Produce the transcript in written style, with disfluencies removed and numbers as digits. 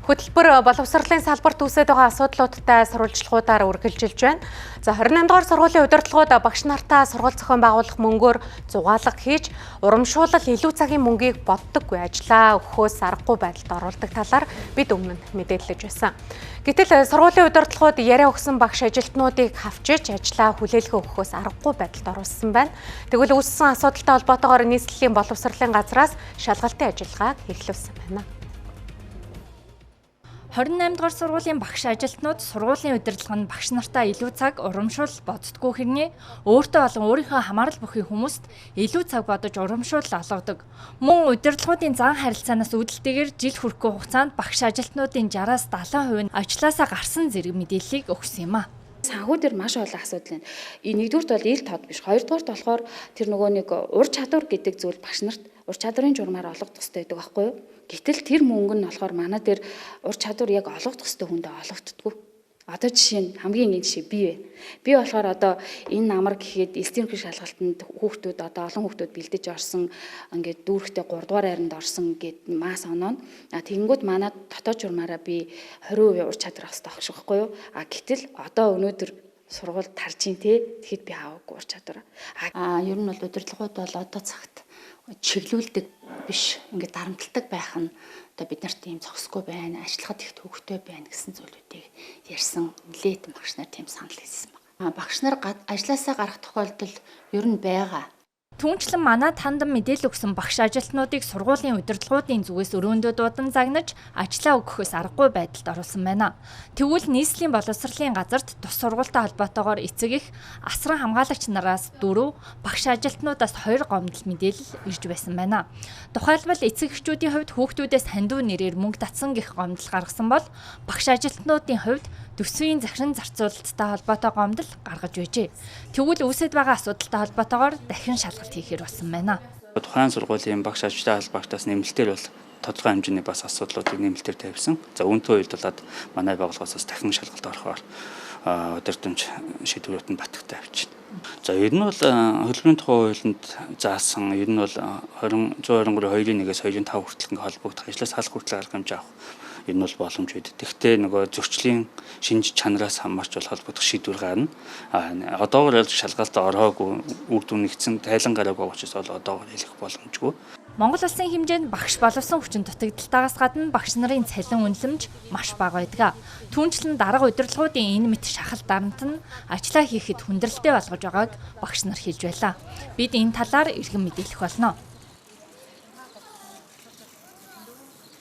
Хөтөлбөр боловсролын салбарт үүсэж байгаа асуудлуудтай сурвалжлагуудаар үргэлжилж байна. За 28 дугаар сургуулийн удирдлагууд багш нартаа сургууль зохион байгуулах мөнгөөр зугаалга хийж, урамшуулал илүү цагийн мөнгийг боддоггүй ажлаа өгөхөөс аргагүй байдалд оруулдаг талаар бид өмнө нь мэдээлж байсан. Гэтэл сургуулийн удирдлагууд яриа өгсөн багш ажилтнуудыг хавчиж ажлаа хүлээлгэн өгөхөөс аргагүй байдалд оруулсан байна. Тэгвэл үүссэн асуудалтай холбоотойгоор нийслэлийн боловсролын газраас шалгалтын ажиллагааг эхлүүлсэн байна. 28 дугаар сургуулийн багш ажилтнууд сургуулийн удирдлага нь багш нартаа илүү цаг урамшуул боддгоо хэрнээ өөртөө болон өөрийнхөө хамаарал бүхий хүмүүст илүү цаг бодож урамшуул олгодог. Мөн удирдлагуудын зан харилцаанаас үүдэлтэйгээр жил хүрэхгүй хугацаанд багш ажилтнуудын 60-аас 70% нь ажлаасаа гарсан зэрэг мэдээллийг өгсөн юм а. Санхүү дээр маш олон асуудал байна. Нэгдүгürt бол ил тод биш. Хоёрдугаарт болохоор тэр нөгөө нэг ур чадвар гэдэг зүйл багш нарт ур чадварын журмаар олгох хэрэгтэй байдаг байхгүй юу? Гэтэл тэр мөнгө нь болохоор манай дээр ур чадвар яг олгох хэрэгтэй хүндээ олгогддоггүй. Одоо жишээ нь хамгийн нэг жишээ би байна. Би болохоор одоо энэ намар гэхэд эсдийн шалгалтанд хүүхдүүд одоо олон хүүхдүүд бэлдэж орсон ингээд дүүрэгтэй 3 дугаар хайранд орсон гэд маас оноо. Тэгэнгүүт манай дотоод журмаараа би 20% ур чадвар авах хэрэгтэй байх байхгүй юу? Гэтэл одоо өнөөдөр сургууль тарж ин тэгэхэд би аваагүй ур чадвар. Ер нь бол удирдлагууд бол одоо цагт чиглүүлдэг биш ингээд дарамтлагдаг байх нь одоо бид нарт ийм зохисгүй байна, ажиллахад их төвөгтэй байна гэсэн зүйлүүдийг ярьсан нэлээд багш нар тийм санал хэлсэн байна. Багш нар ажилласаа гарах тохиолдол ер нь байгаа. Түүнчлэн манай тандан мэдээлэл өгсөн багш ажилтнуудыг сургуулийн удирдлагуудын зүгээс өрөөндөө дуудан загнаж ажлаа өгөхөөс аргагүй байдалд оруулсан байна. Тэгвэл нийслэлийн боловсролын газарт тус сургуультай холбоотойгоор эцэг их асран хамгаалагч нараас 4, багш ажилтнуудаас 2 гомдол мэдээлэл ирж байсан байна. Тухайлбал эцэг эхчүүдийн хувьд хүүхдүүдээс хандив нэрээр мөнгө татсан гэх гомдол гаргасан бол багш ажилтнуудын хувьд төсвийн захиран зарцуулалттай холбоотой гомдол гаргаж байжээ. Тэгвэл үүсэж байгаа асуудалтай холбоотойгоор дахин шалгалт хийхээр болсон байна. Тухайн сургуулийн багш ажилтны холбоотоос нэмэлтээр бол тодорхой хэмжээний бас асуудлуудыг нэмэлтээр тавьсан. За үүнтэй үйлдэлд манай байгууллагаас дахин шалгалт орохоор удирдамж шийдвэрүүд нь батгтай авчина. За ер нь бол хөдөлмөрийн тухай хуулинд заасан ер нь бол 123/2-1-ээс 2-5 хүртэл ингээ холбогдох ажлаас салах хүртэл арга хэмжээ авах ер нь бол боломж байдаг. Тэгвэл нөгөө зөрчлийн шинж чанараас хамаарч бол холбогдох шийдвэр гарна. Одоогоор шалгалт ороогүй үр дүн нэгдсэн тайлан гараагүй учраас бол одоогоор хэлэх боломжгүй. Монгол улсын хэмжээнд багш боловсон хүчин дутагдалтаагаас гадна багш нарын цалин үнэлэмж маш бага байдаг. Түүнчлэн дарга удирдлагуудын энэ мэт шахал дарамт нь ажлаа хийхэд хүндрэлтэй болгож байгааг багш нар хэлж байлаа. Бид энэ талаар иргэн мэдээлэх болно.